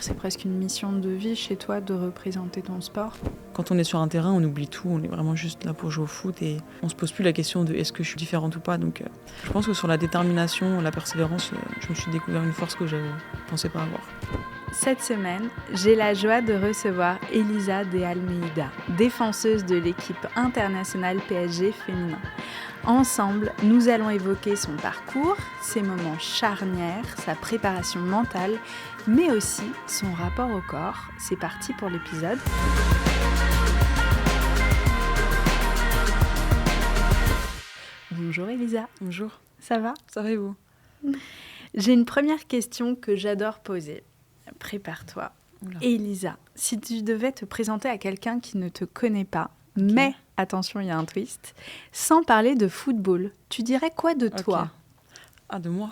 c'est presque une mission de vie chez toi de représenter ton sport. Quand on est sur un terrain, on oublie tout, on est vraiment juste là pour jouer au foot et on se pose plus la question de est-ce que je suis différente ou pas. Donc je pense que sur la détermination, la persévérance, je me suis découvert une force que je ne pensais pas avoir. Cette semaine, j'ai la joie de recevoir Elisa de Almeida, défenseuse de l'équipe internationale PSG féminin. Ensemble, nous allons évoquer son parcours, ses moments charnières, sa préparation mentale, mais aussi son rapport au corps. C'est parti pour l'épisode. Bonjour Elisa. Bonjour. Ça va ? Ça va et vous ? J'ai une première question que j'adore poser. Prépare-toi. Oula. Elisa, si tu devais te présenter à quelqu'un qui ne te connaît pas, mais, attention, il y a un twist, sans parler de football, tu dirais quoi de toi ? Ah, de moi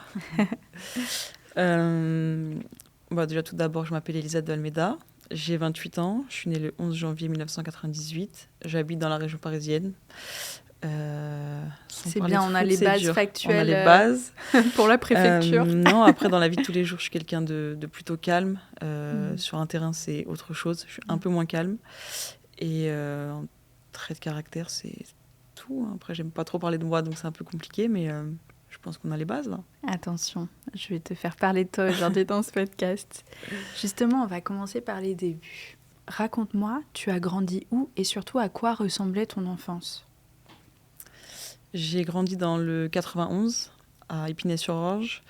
Déjà, tout d'abord, je m'appelle Elisa de Almeida. J'ai 28 ans. Je suis née le 11 janvier 1998. J'habite dans la région parisienne. C'est bien, on a les bases factuelles. On a les bases. Pour la préfecture. Non, après, dans la vie de tous les jours, je suis quelqu'un de plutôt calme. Sur un terrain, c'est autre chose. Je suis un peu moins calme. Et en trait de caractère, c'est tout. Après, j'aime pas trop parler de moi, donc c'est un peu compliqué, mais je pense qu'on a les bases, là. Attention, je vais te faire parler de toi aujourd'hui dans ce podcast. Justement, on va commencer par les débuts. Raconte-moi, tu as grandi où et surtout à quoi ressemblait ton enfance ? J'ai grandi dans le 91, à Épinay-sur-Orge.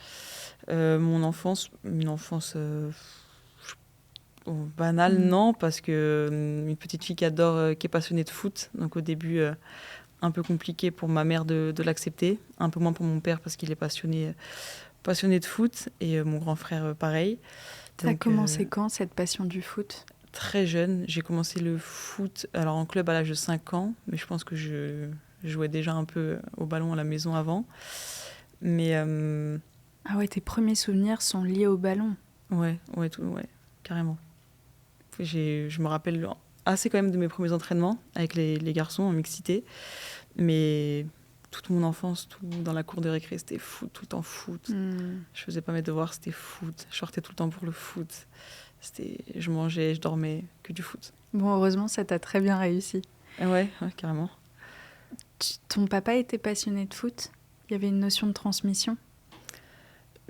Une enfance banale, non, parce que une petite fille qui est passionnée de foot. Donc au début, un peu compliqué pour ma mère de l'accepter. Un peu moins pour mon père parce qu'il est passionné de foot. Et mon grand frère, pareil. Ça a commencé quand, cette passion du foot ? Très jeune. J'ai commencé le foot en club à l'âge de 5 ans. Mais je pense que je jouais déjà un peu au ballon à la maison avant. Mais... Ah ouais, tes premiers souvenirs sont liés au ballon. Ouais, carrément. Je me rappelle assez quand même de mes premiers entraînements avec les garçons en mixité. Mais toute mon enfance, tout dans la cour de récré, c'était foot, tout le temps foot. Je faisais pas mes devoirs, c'était foot. Je sortais tout le temps pour le foot. Je mangeais, je dormais, que du foot. Bon, heureusement, ça t'a très bien réussi. Ouais, carrément. Ton papa était passionné de foot ? Il y avait une notion de transmission ?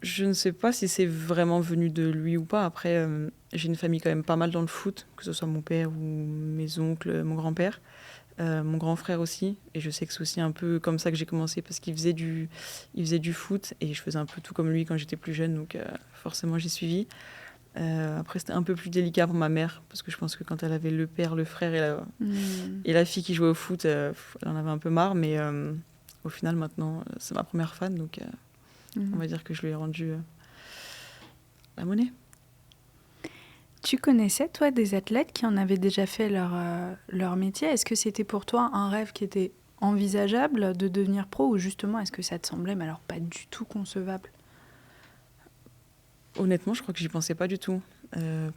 Je ne sais pas si c'est vraiment venu de lui ou pas. Après, j'ai une famille quand même pas mal dans le foot, que ce soit mon père ou mes oncles, mon grand-père, mon grand frère aussi. Et je sais que c'est aussi un peu comme ça que j'ai commencé parce qu'il faisait du foot et je faisais un peu tout comme lui quand j'étais plus jeune. Donc forcément, j'ai suivi. Après, c'était un peu plus délicat pour ma mère parce que je pense que quand elle avait le père, le frère et la fille qui jouait au foot, elle en avait un peu marre. Mais au final, maintenant, c'est ma première fan. Donc... on va dire que je lui ai rendu la monnaie. Tu connaissais, toi, des athlètes qui en avaient déjà fait leur métier ? Est-ce que c'était pour toi un rêve qui était envisageable de devenir pro ou justement, est-ce que ça te semblait, mais alors pas du tout concevable ? Honnêtement, je crois que j'y pensais pas du tout.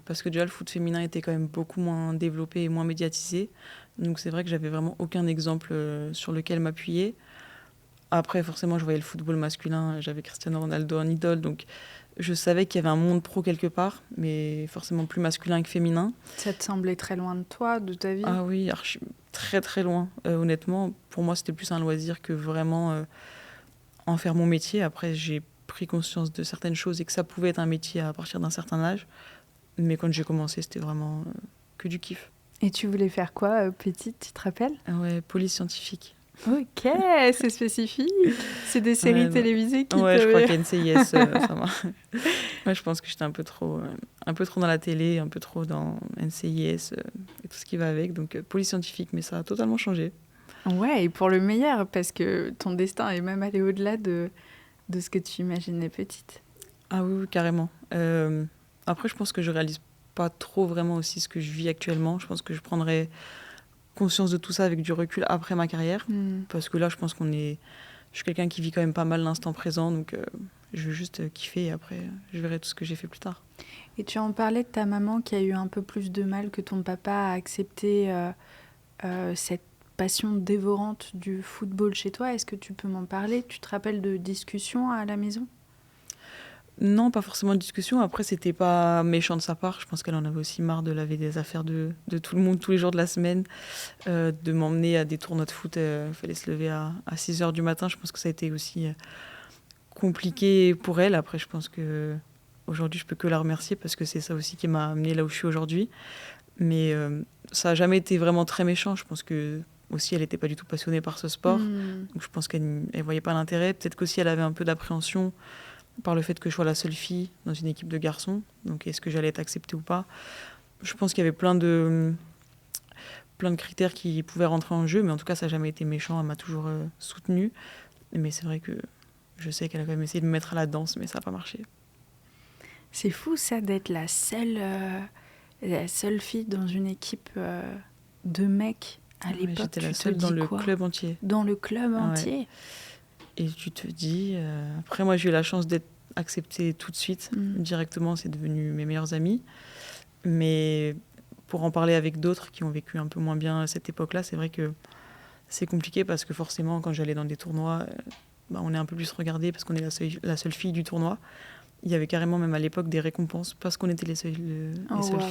Parce que déjà, le foot féminin était quand même beaucoup moins développé et moins médiatisé. Donc c'est vrai que j'avais vraiment aucun exemple sur lequel m'appuyer. Après, forcément, je voyais le football masculin, j'avais Cristiano Ronaldo en idole, donc je savais qu'il y avait un monde pro quelque part, mais forcément plus masculin que féminin. Ça te semblait très loin de toi, de ta vie ? Ah oui, très très loin. Honnêtement, pour moi, c'était plus un loisir que vraiment en faire mon métier. Après, j'ai pris conscience de certaines choses et que ça pouvait être un métier à partir d'un certain âge. Mais quand j'ai commencé, c'était vraiment que du kiff. Et tu voulais faire quoi, petite, tu te rappelles ? Ouais, police scientifique. Ok, c'est spécifique. C'est des séries télévisées qui je crois qu'NCIS, ça va. Ouais, je pense que j'étais un peu trop dans la télé, un peu trop dans NCIS et tout ce qui va avec. Donc, police scientifique, mais ça a totalement changé. Ouais, et pour le meilleur, parce que ton destin est même allé au-delà de ce que tu imaginais petite. Ah oui, carrément. Après, je pense que je réalise pas trop vraiment aussi ce que je vis actuellement. Je pense que je prendrai conscience de tout ça avec du recul après ma carrière. Parce que là, je pense je suis quelqu'un qui vit quand même pas mal l'instant présent. Donc, je veux juste kiffer et après, je verrai tout ce que j'ai fait plus tard. Et tu en parlais de ta maman qui a eu un peu plus de mal que ton papa à accepter cette passion dévorante du football chez toi. Est-ce que tu peux m'en parler ? Tu te rappelles de discussions à la maison ? Non, pas forcément de discussion. Après, c'était pas méchant de sa part. Je pense qu'elle en avait aussi marre de laver des affaires de tout le monde tous les jours de la semaine, de m'emmener à des tournois de foot. Il fallait se lever à 6 heures du matin. Je pense que ça a été aussi compliqué pour elle. Après, je pense que aujourd'hui, je peux que la remercier parce que c'est ça aussi qui m'a amenée là où je suis aujourd'hui. Mais ça n'a jamais été vraiment très méchant. Je pense que aussi, elle n'était pas du tout passionnée par ce sport. Donc, je pense qu'elle ne voyait pas l'intérêt. Peut-être qu'aussi, elle avait un peu d'appréhension par le fait que je sois la seule fille dans une équipe de garçons. Donc, est-ce que j'allais être acceptée ou pas ? Je pense qu'il y avait plein de critères qui pouvaient rentrer en jeu. Mais en tout cas, ça n'a jamais été méchant. Elle m'a toujours soutenue. Mais c'est vrai que je sais qu'elle a quand même essayé de me mettre à la danse, mais ça n'a pas marché. C'est fou, ça, d'être la seule fille dans une équipe de mecs à l'époque. J'étais la seule dans le club entier. Dans le club entier. Et tu te dis... Après, moi, j'ai eu la chance d'être acceptée tout de suite. Directement, c'est devenu mes meilleures amies. Mais pour en parler avec d'autres qui ont vécu un peu moins bien à cette époque-là, c'est vrai que c'est compliqué parce que forcément, quand j'allais dans des tournois, on est un peu plus regardé parce qu'on est la seule fille du tournoi. Il y avait carrément même à l'époque des récompenses parce qu'on était les seules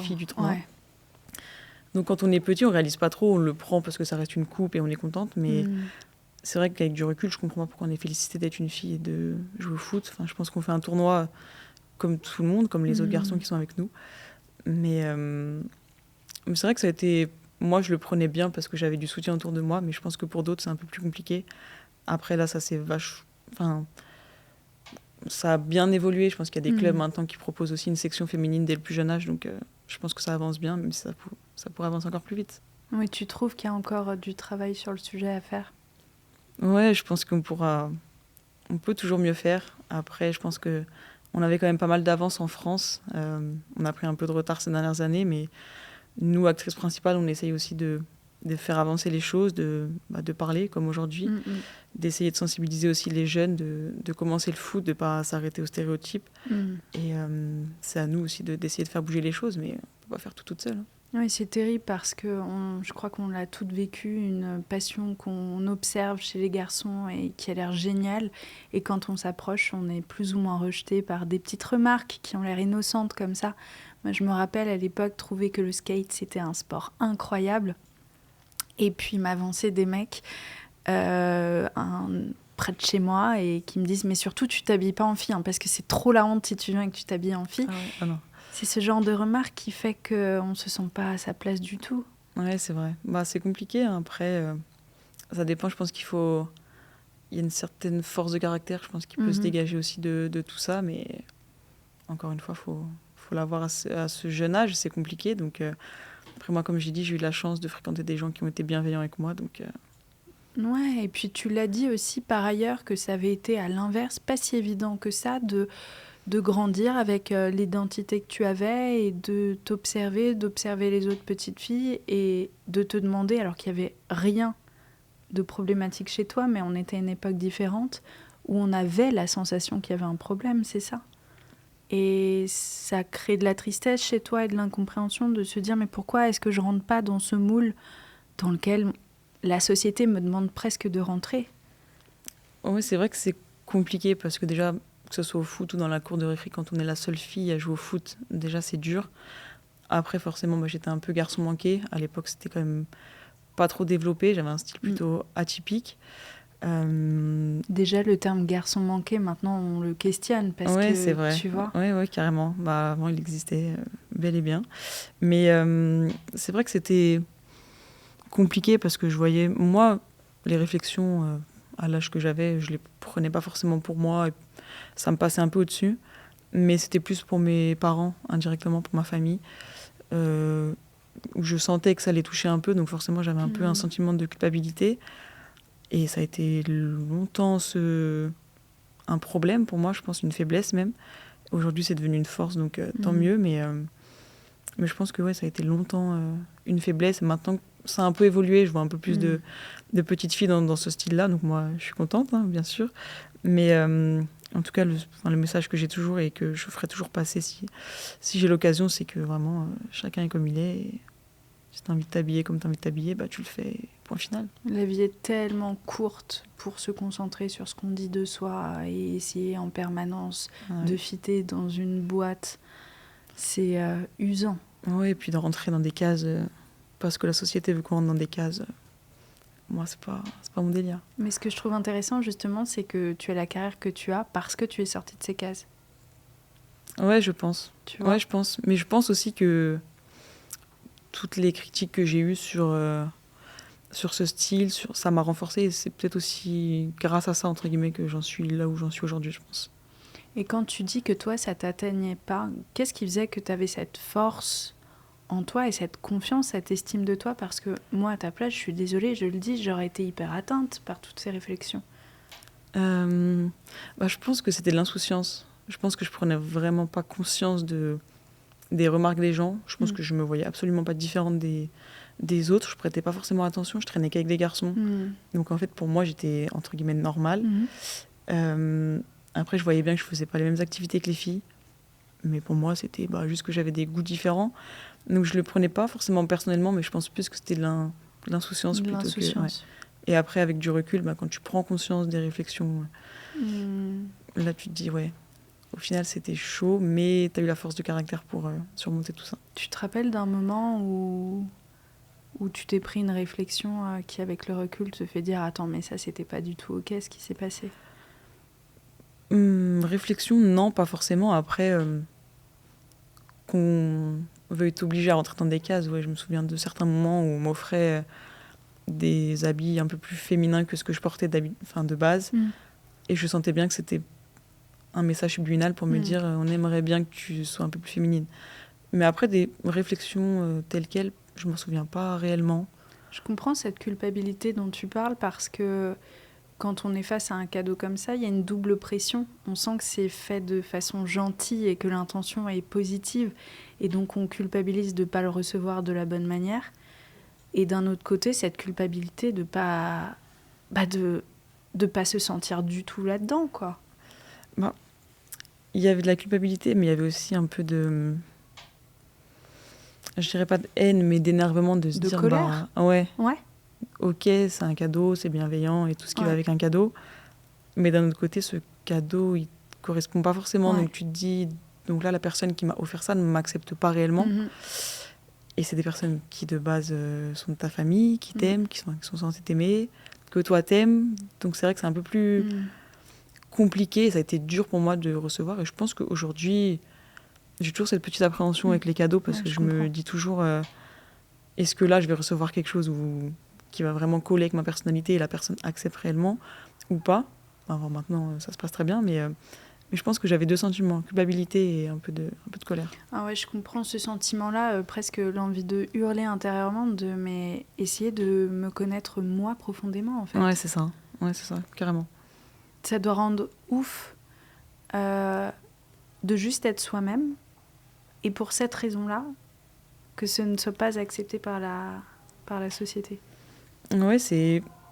filles du tournoi. Ouais. Donc quand on est petit, on réalise pas trop, on le prend parce que ça reste une coupe et on est contente. Mais c'est vrai qu'avec du recul, je comprends pas pourquoi on est félicité d'être une fille et de jouer au foot. Enfin, je pense qu'on fait un tournoi comme tout le monde, comme les autres garçons qui sont avec nous. Mais c'est vrai que ça a été... Moi, je le prenais bien parce que j'avais du soutien autour de moi. Mais je pense que pour d'autres, c'est un peu plus compliqué. Après, là, ça s'est ça a bien évolué. Je pense qu'il y a des clubs maintenant qui proposent aussi une section féminine dès le plus jeune âge. Donc, je pense que ça avance bien, même si ça pourrait avancer encore plus vite. Oui, tu trouves qu'il y a encore du travail sur le sujet à faire ? Ouais, je pense on peut toujours mieux faire. Après, je pense qu'on avait quand même pas mal d'avance en France. On a pris un peu de retard ces dernières années, mais nous, actrices principales, on essaye aussi de faire avancer les choses, de parler comme aujourd'hui, d'essayer de sensibiliser aussi les jeunes, de commencer le foot, de ne pas s'arrêter aux stéréotypes. Et c'est à nous aussi d'essayer de faire bouger les choses, mais on ne peut pas faire tout toute seule. Oui, c'est terrible parce que je crois qu'on l'a toutes vécu, une passion qu'on observe chez les garçons et qui a l'air géniale. Et quand on s'approche, on est plus ou moins rejeté par des petites remarques qui ont l'air innocentes comme ça. Moi, je me rappelle à l'époque trouver que le skate, c'était un sport incroyable. Et puis m'avancer des mecs près de chez moi et qui me disent « Mais surtout, tu t'habilles pas en fille, hein, parce que c'est trop la honte si tu viens et que tu t'habilles en fille. » non. C'est ce genre de remarque qui fait qu'on ne se sent pas à sa place du tout. Oui, c'est vrai. C'est compliqué. Hein. Après, ça dépend. Je pense qu'il y a une certaine force de caractère, je pense, qui peut se dégager aussi de tout ça. Mais encore une fois, il faut l'avoir à ce jeune âge. C'est compliqué. Donc, après, moi, comme j'ai dit, j'ai eu la chance de fréquenter des gens qui ont été bienveillants avec moi. Donc, ouais, et puis tu l'as dit aussi par ailleurs que ça avait été à l'inverse, pas si évident que ça, de grandir avec l'identité que tu avais et de d'observer les autres petites filles et de te demander, alors qu'il n'y avait rien de problématique chez toi, mais on était à une époque différente où on avait la sensation qu'il y avait un problème, c'est ça. Et ça crée de la tristesse chez toi et de l'incompréhension de se dire mais pourquoi est-ce que je rentre pas dans ce moule dans lequel la société me demande presque de rentrer. Oui, c'est vrai que c'est compliqué parce que déjà, que ce soit au foot ou dans la cour de récré, quand on est la seule fille à jouer au foot, déjà c'est dur. Après, forcément, moi j'étais un peu garçon manqué. À l'époque, c'était quand même pas trop développé. J'avais un style plutôt atypique. Déjà, le terme garçon manqué, maintenant on le questionne parce que c'est vrai. Tu vois. Oui, carrément. Avant, il existait bel et bien. Mais c'est vrai que c'était compliqué parce que je voyais, moi, les réflexions à l'âge que j'avais, je les prenais pas forcément pour moi. Et ça me passait un peu au-dessus. Mais c'était plus pour mes parents, indirectement pour ma famille, où je sentais que ça les touchait un peu. Donc forcément, j'avais un peu un sentiment de culpabilité. Et ça a été longtemps un problème pour moi, je pense, une faiblesse même. Aujourd'hui, c'est devenu une force, donc tant mieux. Mais je pense que ça a été longtemps une faiblesse. Maintenant, ça a un peu évolué. Je vois un peu plus de petites filles dans ce style-là. Donc moi, je suis contente, hein, bien sûr. Mais en tout cas, le message que j'ai toujours et que je ferai toujours passer si j'ai l'occasion, c'est que vraiment, chacun est comme il est. Et si tu as envie de t'habiller comme tu as envie de t'habiller, tu le fais. point final. La vie est tellement courte pour se concentrer sur ce qu'on dit de soi et essayer en permanence de fitter dans une boîte. C'est usant. Oui, et puis de rentrer dans des cases, parce que la société veut qu'on rentre dans des cases. Moi, c'est pas mon délire. Mais ce que je trouve intéressant, justement, c'est que tu as la carrière que tu as parce que tu es sortie de ces cases. Ouais, je pense. Tu vois ? Ouais, je pense. Mais je pense aussi que toutes les critiques que j'ai eues sur ce style, ça m'a renforcée. Et c'est peut-être aussi grâce à ça, entre guillemets, que j'en suis là où j'en suis aujourd'hui, je pense. Et quand tu dis que toi, ça t'atteignait pas, qu'est-ce qui faisait que tu avais cette force en toi et cette confiance, cette estime de toi? Parce que moi, à ta place, je suis désolée, je le dis, j'aurais été hyper atteinte par toutes ces réflexions. Je pense que c'était de l'insouciance. Je pense que je prenais vraiment pas conscience des remarques des gens. Je pense que je me voyais absolument pas différente des autres. Je prêtais pas forcément attention. Je traînais qu'avec des garçons. Donc en fait, pour moi, j'étais entre guillemets normale. Après, je voyais bien que je faisais pas les mêmes activités que les filles. Mais pour moi, c'était juste que j'avais des goûts différents. Donc je le prenais pas forcément personnellement, mais je pense plus que c'était de l'insouciance plutôt que... Ouais. Et après, avec du recul, quand tu prends conscience des réflexions, là, tu te dis, ouais, au final, c'était chaud, mais tu as eu la force de caractère pour surmonter tout ça. Tu te rappelles d'un moment où tu t'es pris une réflexion qui, avec le recul, te fait dire « Attends, mais ça, c'était pas du tout OK, ce qui s'est passé ?» Réflexion, non, pas forcément. Après, qu'on veuille t'obliger à rentrer dans des cases, ouais, je me souviens de certains moments où on m'offrait des habits un peu plus féminins que ce que je portais de base. Et je sentais bien que c'était un message subliminal pour me dire on aimerait bien que tu sois un peu plus féminine. Mais après, des réflexions telles quelles, je m'en souviens pas réellement. Je comprends cette culpabilité dont tu parles parce que quand on est face à un cadeau comme ça, il y a une double pression. On sent que c'est fait de façon gentille et que l'intention est positive. Et donc on culpabilise de ne pas le recevoir de la bonne manière. Et d'un autre côté, cette culpabilité de pas se sentir du tout là-dedans, quoi. Il y avait de la culpabilité, mais il y avait aussi un peu de... Je dirais pas de haine, mais d'énervement, de se dire... colère. Ouais. Ok, c'est un cadeau, c'est bienveillant et tout ce qui va avec un cadeau. Mais d'un autre côté, ce cadeau, il ne correspond pas forcément. Donc tu te dis... Donc là, la personne qui m'a offert ça ne m'accepte pas réellement. Et c'est des personnes qui, de base, sont de ta famille, qui t'aiment, qui sont censées t'aimer, que toi t'aimes. Donc c'est vrai que c'est un peu plus compliqué. Ça a été dur pour moi de recevoir. Et je pense qu'aujourd'hui, j'ai toujours cette petite appréhension avec les cadeaux parce que je me dis toujours, est-ce que là, je vais recevoir quelque chose qui va vraiment coller avec ma personnalité et la personne accepte réellement ou pas. Maintenant, ça se passe très bien, mais je pense que j'avais deux sentiments, culpabilité et un peu de colère. Ah ouais, je comprends ce sentiment-là, presque l'envie de hurler intérieurement, mais essayer de me connaître moi profondément, en fait. Ouais, c'est ça, carrément. Ça doit rendre ouf de juste être soi-même, et pour cette raison-là, que ce ne soit pas accepté par la société. Ouais,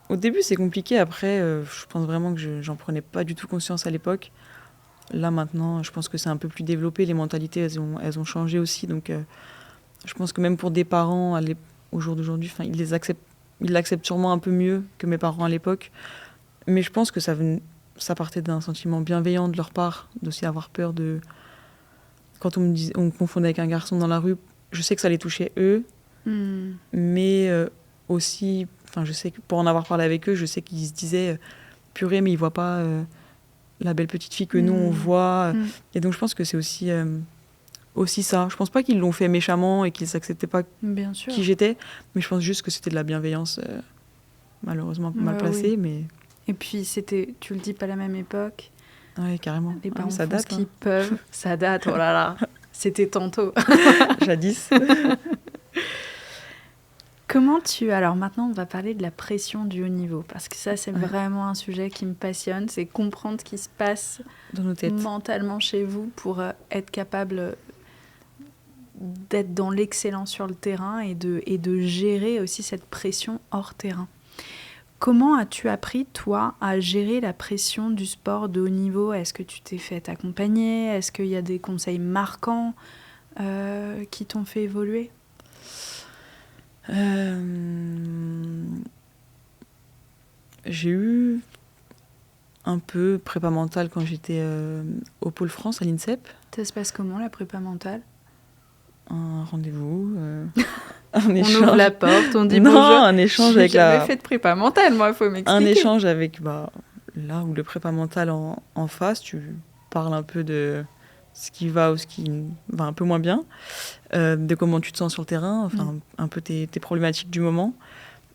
au début, c'est compliqué. Après, je pense vraiment que j'en prenais pas du tout conscience à l'époque. Là, maintenant, je pense que c'est un peu plus développé. Les mentalités, elles ont changé aussi. Donc, je pense que même pour des parents, au jour d'aujourd'hui, ils l'acceptent sûrement un peu mieux que mes parents à l'époque. Mais je pense que ça partait d'un sentiment bienveillant de leur part, d'aussi avoir peur de... Quand on me confondait avec un garçon dans la rue, je sais que ça les touchait eux. Mais aussi... je sais que pour en avoir parlé avec eux, je sais qu'ils se disaient « Purée, mais ils voient pas... la belle petite fille que nous, on voit. » Et donc, je pense que c'est aussi ça. Je pense pas qu'ils l'ont fait méchamment et qu'ils n'acceptaient pas qui j'étais, mais je pense juste que c'était de la bienveillance, malheureusement mal placée. Oui. Mais... Et puis, tu le dis, pas la même époque. Oui, carrément. Les parents ça font date, ce qu'ils peuvent. Ça date, oh là là. C'était tantôt. Jadis. Alors maintenant, on va parler de la pression du haut niveau, parce que ça, c'est vraiment un sujet qui me passionne, c'est comprendre ce qui se passe dans nos têtes, mentalement chez vous pour être capable d'être dans l'excellence sur le terrain et de gérer aussi cette pression hors terrain. Comment as-tu appris, toi, à gérer la pression du sport de haut niveau ? Est-ce que tu t'es fait accompagner ? Est-ce qu'il y a des conseils marquants qui t'ont fait évoluer ? J'ai eu un peu prépa mentale quand j'étais au Pôle France à l'INSEP. Ça se passe comment, la prépa mentale? Un rendez-vous, un On échange. ouvre la porte, on dit Non, bonjour. un échange avec J'ai jamais fait de prépa mentale, moi, il faut m'expliquer. Un échange avec là où le prépa mental en face, tu parles un peu de ce qui va ou ce qui va un peu moins bien, de comment tu te sens sur le terrain, enfin un peu tes problématiques du moment.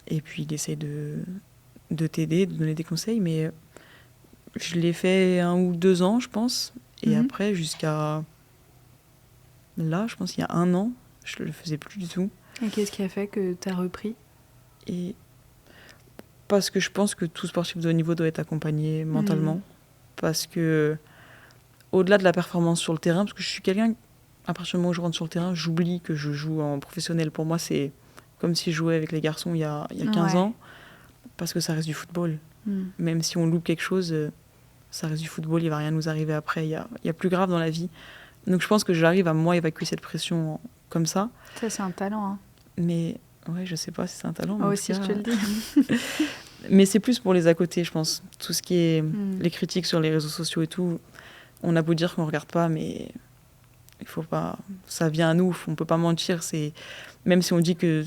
Et puis il essaie de t'aider, de donner des conseils. Mais je l'ai fait 1 ou 2 ans, je pense. Et après, jusqu'à là, je pense qu'il y a 1 an, je le faisais plus du tout. Et qu'est-ce qui a fait que tu as repris? Et parce que je pense que tout sportif de haut niveau doit être accompagné mentalement. Parce que, au-delà de la performance sur le terrain, parce que je suis quelqu'un, à partir du moment où je rentre sur le terrain, j'oublie que je joue en professionnel. Pour moi, c'est comme si je jouais avec les garçons il y a 15 ans, parce que ça reste du football. Même si on loupe quelque chose, ça reste du football, il ne va rien nous arriver après. Il y a plus grave dans la vie. Donc je pense que j'arrive à, moi, évacuer cette pression comme ça. Ça, c'est un talent. Hein. Mais ouais, je sais pas si c'est un talent. Moi aussi, je te le dis. Mais c'est plus pour les à côté, je pense. Tout ce qui est les critiques sur les réseaux sociaux et tout, on a beau dire qu'on ne regarde pas, mais il faut pas. Ça vient à nous, on ne peut pas mentir. Même si on dit que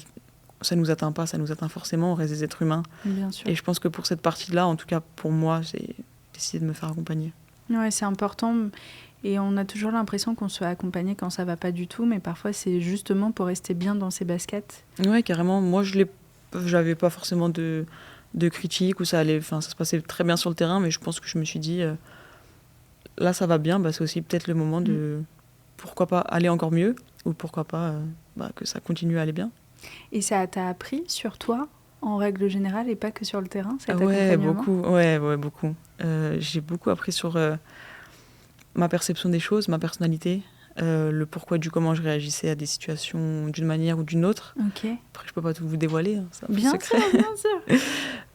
ça ne nous atteint pas, ça nous atteint forcément, on reste des êtres humains. Bien sûr. Et je pense que pour cette partie-là, en tout cas pour moi, j'ai décidé de me faire accompagner. Ouais, c'est important. Et on a toujours l'impression qu'on se fait accompagner quand ça va pas du tout, mais parfois c'est justement pour rester bien dans ses baskets. Ouais, carrément. Moi, j'avais pas forcément de critiques ou ça se passait très bien sur le terrain, mais je pense que je me suis dit, là ça va bien, c'est aussi peut-être le moment de pourquoi pas aller encore mieux ou pourquoi pas que ça continue à aller bien. Et ça t'a appris sur toi en règle générale et pas que sur le terrain, cet Ouais, accompagnement? beaucoup. Beaucoup. J'ai beaucoup appris sur ma perception des choses, ma personnalité, le pourquoi du comment je réagissais à des situations d'une manière ou d'une autre. Okay. Après, je peux pas tout vous dévoiler, hein, c'est un peu bien secret. Sûr, bien sûr.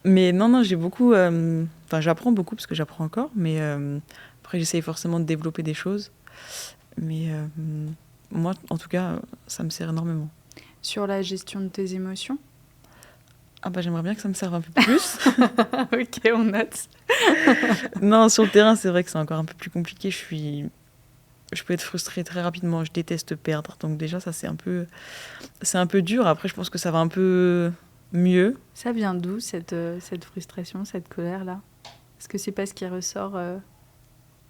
Mais non, j'ai beaucoup... j'apprends beaucoup parce que j'apprends encore, mais après, j'essaye forcément de développer des choses. Mais moi, en tout cas, ça me sert énormément. Sur la gestion de tes émotions? J'aimerais bien que ça me serve un peu plus. Ok, on note. Non, sur le terrain, c'est vrai que c'est encore un peu plus compliqué. Je peux être frustrée très rapidement. Je déteste perdre. Donc déjà, ça, c'est un peu dur. Après, je pense que ça va un peu mieux. Ça vient d'où, cette frustration, cette colère-là? Est-ce que c'est pas ce qui ressort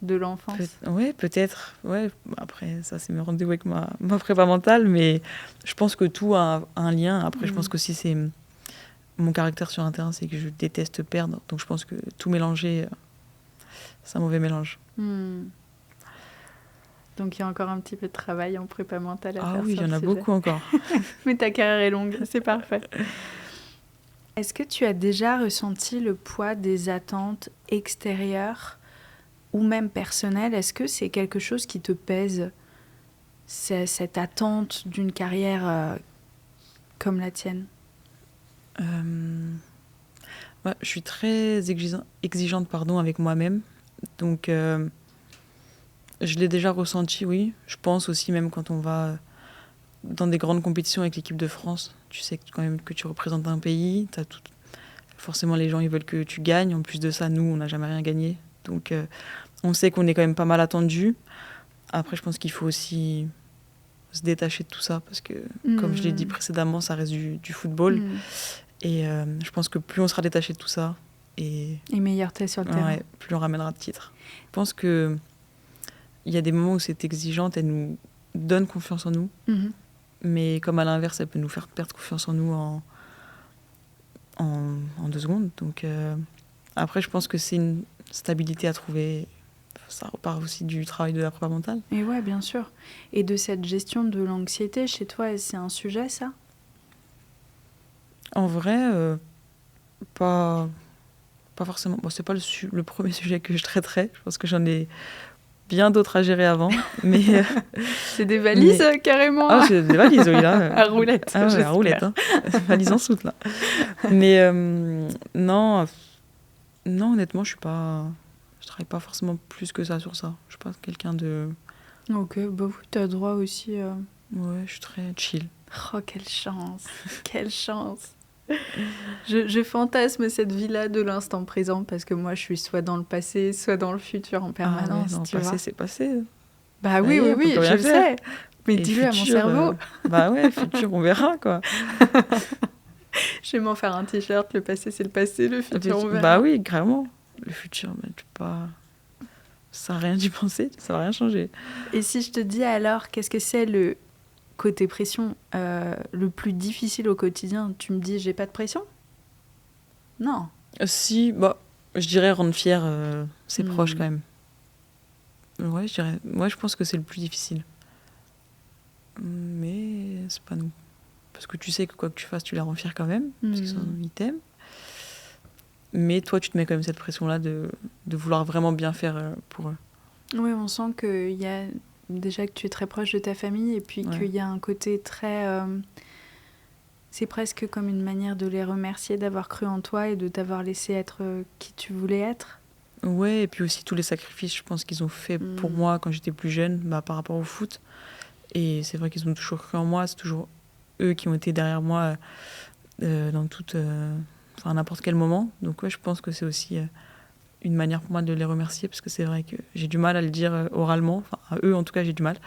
de l'enfance? Ouais, peut-être. Ouais. Après, ça, c'est mes rendez-vous avec ma prépa mentale. Mais je pense que tout a un lien. Après, je pense qu'aussi, c'est... Mon caractère sur un terrain, c'est que je déteste perdre. Donc je pense que tout mélanger, c'est un mauvais mélange. Donc il y a encore un petit peu de travail en prépa mentale à faire. Ah oui, il y en a beaucoup encore. Mais ta carrière est longue, c'est parfait. Est-ce que tu as déjà ressenti le poids des attentes extérieures ou même personnelles? Est-ce que c'est quelque chose qui te pèse, cette attente d'une carrière comme la tienne? Je suis très exigeante avec moi-même. Donc, je l'ai déjà ressenti, oui. Je pense aussi, même quand on va dans des grandes compétitions avec l'équipe de France, tu sais quand même que tu représentes un pays. Forcément, les gens, ils veulent que tu gagnes. En plus de ça, nous, on n'a jamais rien gagné. Donc, on sait qu'on est quand même pas mal attendu. Après, je pense qu'il faut aussi se détacher de tout ça parce que, comme je l'ai dit précédemment, ça reste du football. Et je pense que plus on sera détaché de tout ça, et meilleur t'es sur le terrain. Plus on ramènera de titres. Je pense qu'il y a des moments où cette exigeante, elle nous donne confiance en nous, mais comme à l'inverse, elle peut nous faire perdre confiance en nous en 2 secondes. Donc après, je pense que c'est une stabilité à trouver. Ça repart aussi du travail de la prépa mentale. Et ouais, bien sûr. Et de cette gestion de l'anxiété chez toi, c'est un sujet, ça? En vrai, pas forcément. Bon, c'est pas le premier sujet que je traiterai. Je pense que j'en ai bien d'autres à gérer avant. Mais c'est des valises, carrément. Ah, c'est des valises, oui, là. À roulette. Ah ouais, à roulette, hein. Valise en soute, là. Mais non, honnêtement, je travaille pas forcément plus que ça sur ça. Je suis pas quelqu'un de... Ok, t'as droit aussi... Ouais, je suis très chill. Oh, quelle chance. Quelle chance. Je fantasme cette vie-là de l'instant présent parce que moi, je suis soit dans le passé, soit dans le futur en permanence. Non, tu passé, vois. c'est passé. Bah oui, On peut je plus rien le faire. sais. Mais Et dis-le à mon futur, cerveau. bah ouais, futur, on verra, quoi. Je vais m'en faire un t-shirt. Le passé, c'est le passé. Le futur, on verra. Bah oui, carrément. Le futur, bah, tu peux pas... Ça n'a rien d'y penser, ça va rien changer. Et si je te dis alors, qu'est-ce que c'est le côté pression le plus difficile au quotidien? Tu me dis, j'ai pas de pression? Non. Si, bah, je dirais rendre fier ses proches quand même. Ouais, je pense que c'est le plus difficile. Mais c'est pas nous. Parce que tu sais que quoi que tu fasses, tu les rends fiers quand même, parce qu'ils t'aiment. Mais toi, tu te mets quand même cette pression-là de vouloir vraiment bien faire pour eux. Oui, on sent qu'il y a déjà que tu es très proche de ta famille et puis qu'il y a un côté très... c'est presque comme une manière de les remercier d'avoir cru en toi et de t'avoir laissé être qui tu voulais être. Ouais, et puis aussi tous les sacrifices, je pense qu'ils ont fait pour moi quand j'étais plus jeune, par rapport au foot. Et c'est vrai qu'ils ont toujours cru en moi, c'est toujours eux qui ont été derrière moi dans n'importe quel moment. Donc ouais, je pense que c'est aussi une manière pour moi de les remercier, parce que c'est vrai que j'ai du mal à le dire oralement, enfin à eux en tout cas j'ai du mal.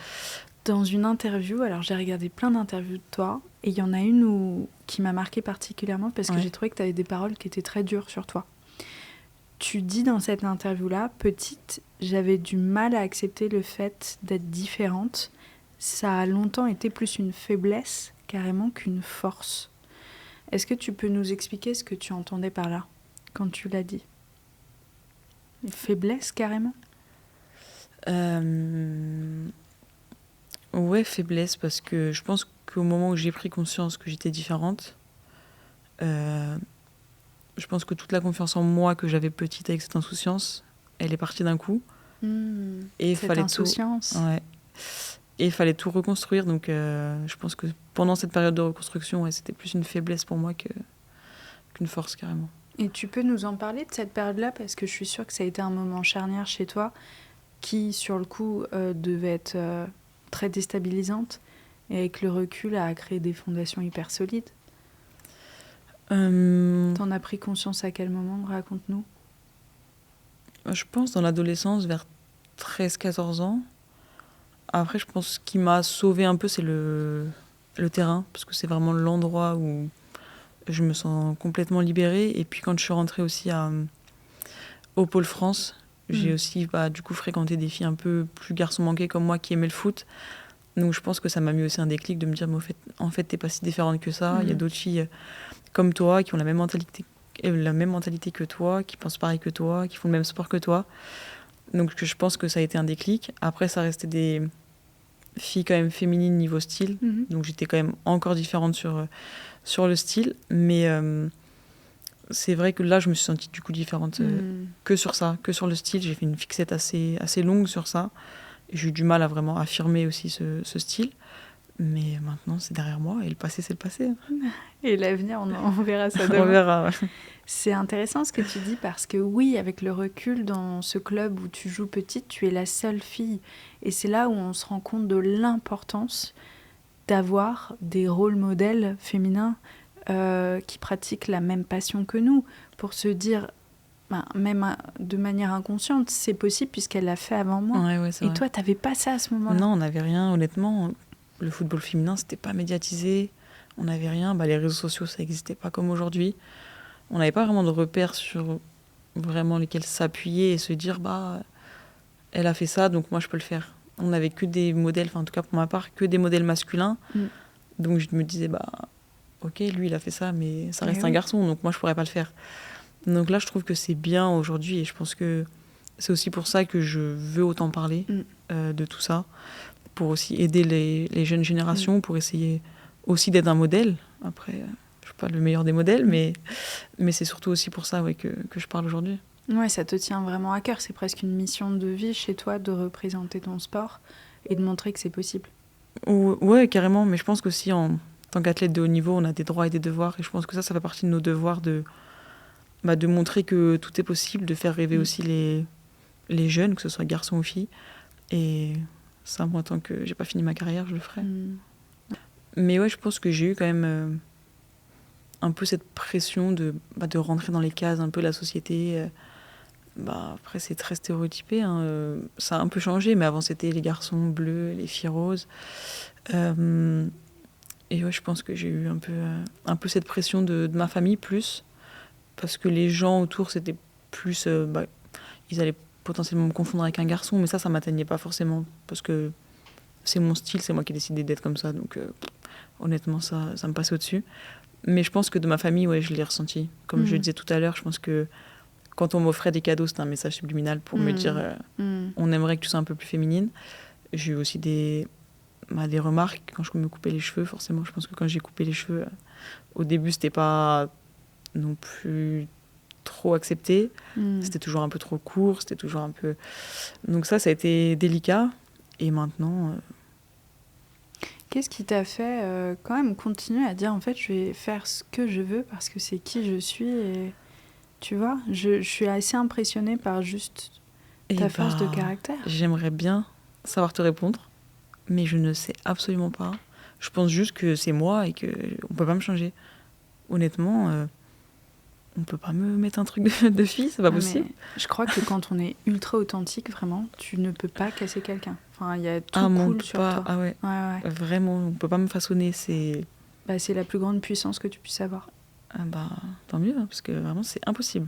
Dans une interview, alors j'ai regardé plein d'interviews de toi, et il y en a une qui m'a marquée particulièrement parce que j'ai trouvé que tu avais des paroles qui étaient très dures sur toi. Tu dis dans cette interview-là, petite, j'avais du mal à accepter le fait d'être différente. Ça a longtemps été plus une faiblesse carrément qu'une force. Est-ce que tu peux nous expliquer ce que tu entendais par là, quand tu l'as dit? Une faiblesse carrément? Ouais, faiblesse, parce que je pense qu'au moment où j'ai pris conscience que j'étais différente, je pense que toute la confiance en moi que j'avais petite avec cette insouciance, elle est partie d'un coup. Et cette insouciance. Ouais. Et il fallait tout reconstruire, donc je pense que pendant cette période de reconstruction, c'était plus une faiblesse pour moi qu'une force carrément. Et tu peux nous en parler de cette période-là, parce que je suis sûre que ça a été un moment charnière chez toi, qui sur le coup devait être très déstabilisante, et avec le recul a créé des fondations hyper solides. T'en as pris conscience à quel moment? Raconte-nous. Je pense dans l'adolescence, vers 13-14 ans. Après, je pense ce qui m'a sauvée un peu, c'est le terrain, parce que c'est vraiment l'endroit où je me sens complètement libérée. Et puis quand je suis rentrée aussi au Pôle France, j'ai aussi du coup fréquenté des filles un peu plus garçons manqués comme moi qui aimaient le foot. Donc je pense que ça m'a mis aussi un déclic de me dire, mais en fait t'es pas si différente que ça. Il y a d'autres filles comme toi qui ont la même mentalité que toi, qui pensent pareil que toi, qui font le même sport que toi. Donc je pense que ça a été un déclic. Après, ça restait des filles quand même féminines niveau style. Donc j'étais quand même encore différente sur le style. Mais c'est vrai que là, je me suis sentie du coup différente que sur ça, que sur le style. J'ai fait une fixette assez longue sur ça. Et j'ai eu du mal à vraiment affirmer aussi ce style. Mais maintenant, c'est derrière moi. Et le passé, c'est le passé. Et l'avenir, on verra ça demain. On verra, ouais. C'est intéressant ce que tu dis, parce que oui, avec le recul, dans ce club où tu joues petite, tu es la seule fille. Et c'est là où on se rend compte de l'importance d'avoir des rôles modèles féminins qui pratiquent la même passion que nous, pour se dire, même de manière inconsciente, c'est possible puisqu'elle l'a fait avant moi. Ouais, c'est et vrai. toi, t'avais pas ça à ce moment-là? Non, on n'avait rien, honnêtement. Le football féminin, c'était pas médiatisé. On n'avait rien. Les réseaux sociaux, ça n'existait pas comme aujourd'hui. On n'avait pas vraiment de repères sur vraiment lesquels s'appuyer et se dire, elle a fait ça, donc moi je peux le faire. On n'avait que des modèles, enfin en tout cas pour ma part, que des modèles masculins. Donc je me disais, ok, lui il a fait ça, mais ça reste un garçon, donc moi je pourrais pas le faire. Donc là je trouve que c'est bien aujourd'hui, et je pense que c'est aussi pour ça que je veux autant parler de tout ça, pour aussi aider les jeunes générations, pour essayer aussi d'être un modèle. Après, je suis pas le meilleur des modèles, mais c'est surtout aussi pour ça que je parle aujourd'hui. Ouais, ça te tient vraiment à cœur. C'est presque une mission de vie chez toi de représenter ton sport et de montrer que c'est possible. Ouais, carrément. Mais je pense qu'aussi, en tant qu'athlète de haut niveau, on a des droits et des devoirs. Et je pense que ça fait partie de nos devoirs de montrer que tout est possible, de faire rêver aussi les jeunes, que ce soit garçons ou filles. Et ça, moi, tant que j'ai pas fini ma carrière, je le ferai. Mais ouais, je pense que j'ai eu quand même un peu cette pression de rentrer dans les cases un peu de la société. Après, c'est très stéréotypé. Hein. Ça a un peu changé, mais avant, c'était les garçons bleus, les filles roses. Et ouais, je pense que j'ai eu un peu cette pression de ma famille, plus. Parce que les gens autour, c'était plus... ils allaient potentiellement me confondre avec un garçon, mais ça m'atteignait pas forcément. Parce que c'est mon style, c'est moi qui ai décidé d'être comme ça. Donc, honnêtement, ça me passait au-dessus. Mais je pense que de ma famille, ouais, je l'ai ressenti. Comme je le disais tout à l'heure, je pense que quand on m'offrait des cadeaux, c'était un message subliminal pour me dire on aimerait que tu sois un peu plus féminine. J'ai eu aussi des remarques quand je me coupais les cheveux. Forcément, je pense que quand j'ai coupé les cheveux, au début, c'était pas non plus trop accepté. C'était toujours un peu trop court, c'était toujours un peu... Donc ça a été délicat. Et maintenant... Qu'est-ce qui t'a fait quand même continuer à dire en fait je vais faire ce que je veux parce que c'est qui je suis et tu vois, je suis assez impressionnée par juste ta force de caractère. J'aimerais bien savoir te répondre, mais je ne sais absolument pas. Je pense juste que c'est moi et qu'on peut pas me changer. Honnêtement, on peut pas me mettre un truc de fille, c'est pas possible. Je crois que quand on est ultra authentique, vraiment, tu ne peux pas casser quelqu'un. Enfin, il y a tout cool sur toi. Ah ouais. Vraiment, on peut pas me façonner. C'est la plus grande puissance que tu puisses avoir. Tant mieux, hein, parce que vraiment, c'est impossible.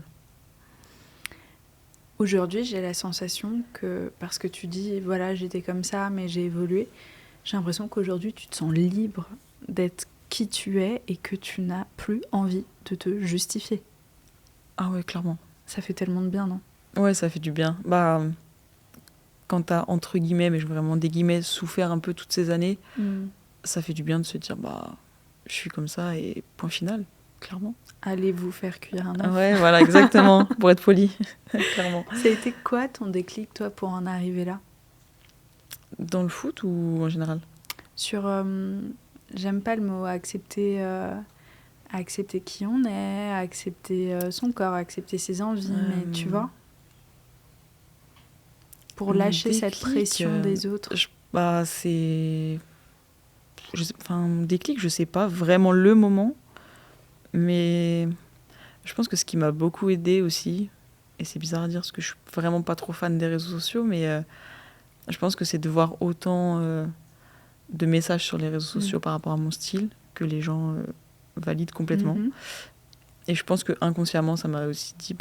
Aujourd'hui, j'ai la sensation que, parce que tu dis, voilà, j'étais comme ça, mais j'ai évolué, j'ai l'impression qu'aujourd'hui, tu te sens libre d'être qui tu es et que tu n'as plus envie de te justifier. Ah ouais, clairement. Ça fait tellement de bien, non ? Ouais, ça fait du bien. Quand t'as, entre guillemets, mais vraiment des guillemets, souffert un peu toutes ces années, ça fait du bien de se dire, je suis comme ça et point final, clairement. Allez vous faire cuire un œuf. Ouais, voilà, exactement, pour être poli, clairement. Ça a été quoi ton déclic, toi, pour en arriver là ? Dans le foot ou en général ? Sur, j'aime pas le mot accepter qui on est, accepter son corps, accepter ses envies, mais tu vois ? Pour lâcher cette pression des autres. Déclic, je sais pas vraiment le moment, mais je pense que ce qui m'a beaucoup aidée aussi, et c'est bizarre à dire parce que je suis vraiment pas trop fan des réseaux sociaux, mais je pense que c'est de voir autant de messages sur les réseaux sociaux par rapport à mon style que les gens valident complètement. Et je pense que inconsciemment, ça m'a aussi dit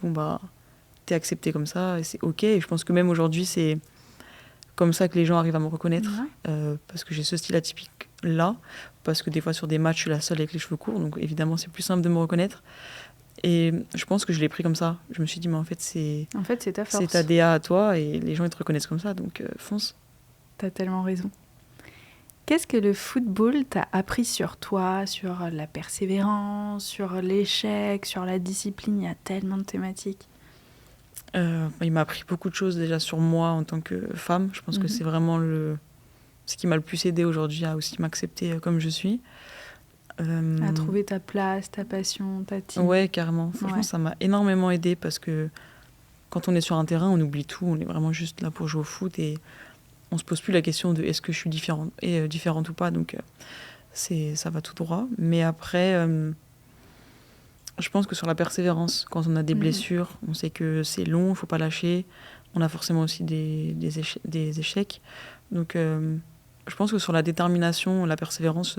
t'es accepté comme ça et c'est ok. Et je pense que même aujourd'hui, c'est comme ça que les gens arrivent à me reconnaître parce que j'ai ce style atypique là, parce que des fois sur des matchs, je suis la seule avec les cheveux courts, donc évidemment, c'est plus simple de me reconnaître. Et je pense que je l'ai pris comme ça. Je me suis dit, mais en fait, c'est ta force. C'est ta DA à toi et les gens, ils te reconnaissent comme ça, donc fonce. T'as tellement raison. Qu'est-ce que le football t'a appris sur toi, sur la persévérance, sur l'échec, sur la discipline ? Il y a tellement de thématiques. Il m'a appris beaucoup de choses déjà sur moi en tant que femme. Je pense que c'est vraiment ce qui m'a le plus aidée aujourd'hui à aussi m'accepter comme je suis. À trouver ta place, ta passion, ta team. Ouais, carrément. Franchement, ça m'a énormément aidée parce que quand on est sur un terrain, on oublie tout. On est vraiment juste là pour jouer au foot et on se pose plus la question de est-ce que je suis différente ou pas. Donc, ça va tout droit. Mais après, je pense que sur la persévérance, quand on a des blessures, on sait que c'est long, il faut pas lâcher. On a forcément aussi des échecs. Donc, je pense que sur la détermination, la persévérance,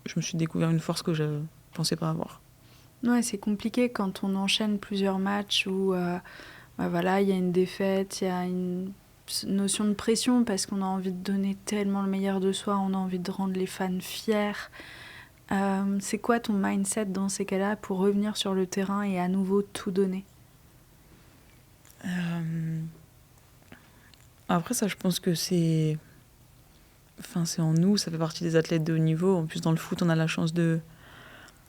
je me suis découvert une force que je ne pensais pas avoir. Ouais, c'est compliqué quand on enchaîne plusieurs matchs où il y a une défaite, il y a une notion de pression parce qu'on a envie de donner tellement le meilleur de soi, on a envie de rendre les fans fiers. C'est quoi ton mindset dans ces cas-là pour revenir sur le terrain et à nouveau tout donner ? Après ça, je pense que c'est en nous, ça fait partie des athlètes de haut niveau. En plus, dans le foot, on a la chance de,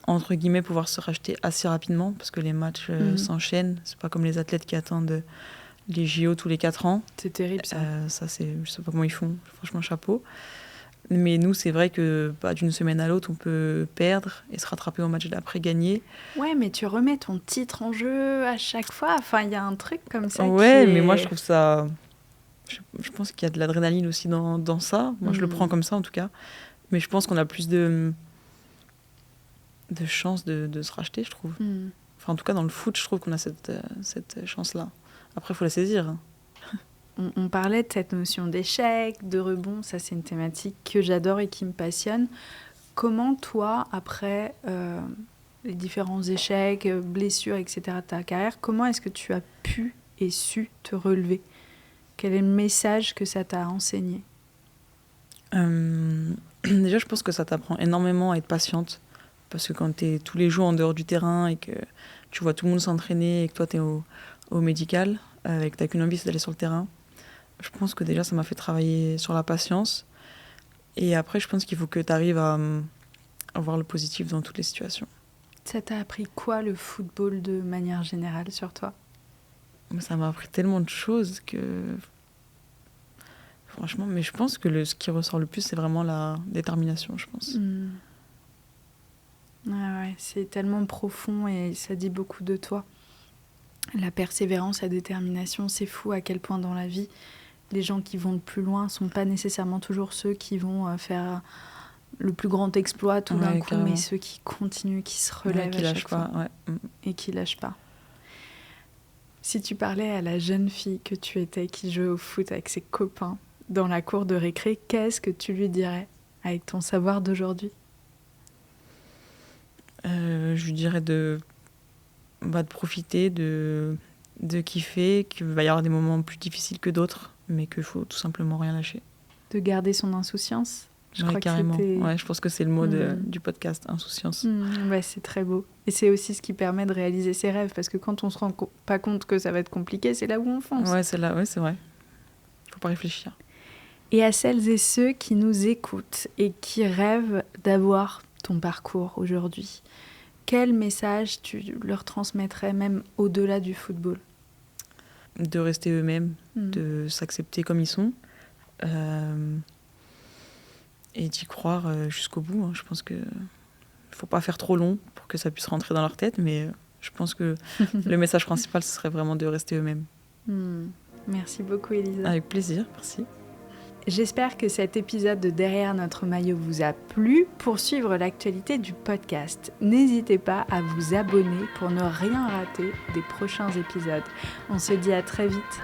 entre guillemets, pouvoir se racheter assez rapidement parce que les matchs s'enchaînent. C'est pas comme les athlètes qui attendent les JO tous les 4 ans. C'est terrible, ça. Je sais pas comment ils font. Franchement, chapeau. Mais nous, c'est vrai que d'une semaine à l'autre, on peut perdre et se rattraper au match d'après, gagner. Ouais, mais tu remets ton titre en jeu à chaque fois. Enfin, il y a un truc comme ça mais moi, je trouve ça... Je pense qu'il y a de l'adrénaline aussi dans ça. Moi, je le prends comme ça, en tout cas. Mais je pense qu'on a plus de de chance de se racheter, je trouve. Enfin, en tout cas, dans le foot, je trouve qu'on a cette chance-là. Après, il faut la saisir. Hein. On parlait de cette notion d'échec, de rebond, ça c'est une thématique que j'adore et qui me passionne. Comment toi, après les différents échecs, blessures, etc. de ta carrière, comment est-ce que tu as pu et su te relever ? Quel est le message que ça t'a enseigné ? Déjà, je pense que ça t'apprend énormément à être patiente. Parce que quand tu es tous les jours en dehors du terrain et que tu vois tout le monde s'entraîner et que toi, tu es au médical, et que tu n'as qu'une envie, c'est d'aller sur le terrain, je pense que déjà, ça m'a fait travailler sur la patience. Et après, je pense qu'il faut que tu arrives à voir le positif dans toutes les situations. Ça t'a appris quoi, le football, de manière générale, sur toi ? Ça m'a appris tellement de choses que... Franchement, mais je pense que ce qui ressort le plus, c'est vraiment la détermination, je pense. Ouais, c'est tellement profond et ça dit beaucoup de toi. La persévérance, la détermination, c'est fou à quel point dans la vie, les gens qui vont le plus loin ne sont pas nécessairement toujours ceux qui vont faire le plus grand exploit tout d'un coup, carrément. Mais ceux qui continuent, qui se relèvent à chaque fois et qui lâchent pas. Si tu parlais à la jeune fille que tu étais, qui jouait au foot avec ses copains dans la cour de récré, qu'est-ce que tu lui dirais avec ton savoir d'aujourd'hui ? Je lui dirais de profiter, de kiffer, qu'il va y avoir des moments plus difficiles que d'autres, mais qu'il faut tout simplement rien lâcher. De garder son insouciance ? Je crois carrément. Que ouais, je pense que c'est le mot du podcast, insouciance. C'est très beau. Et c'est aussi ce qui permet de réaliser ses rêves, parce que quand on se rend pas compte que ça va être compliqué, c'est là où on fonce. Ouais, c'est là, c'est vrai. Il faut pas réfléchir. Et à celles et ceux qui nous écoutent et qui rêvent d'avoir ton parcours aujourd'hui, quel message tu leur transmettrais, même au-delà du football ? De rester eux-mêmes, de s'accepter comme ils sont. Et d'y croire jusqu'au bout. Hein. Je pense qu'il ne faut pas faire trop long pour que ça puisse rentrer dans leur tête, mais je pense que le message principal, ce serait vraiment de rester eux-mêmes. Merci beaucoup, Elisa. Avec plaisir, merci. J'espère que cet épisode de Derrière notre maillot vous a plu. Pour suivre l'actualité du podcast, n'hésitez pas à vous abonner pour ne rien rater des prochains épisodes. On se dit à très vite.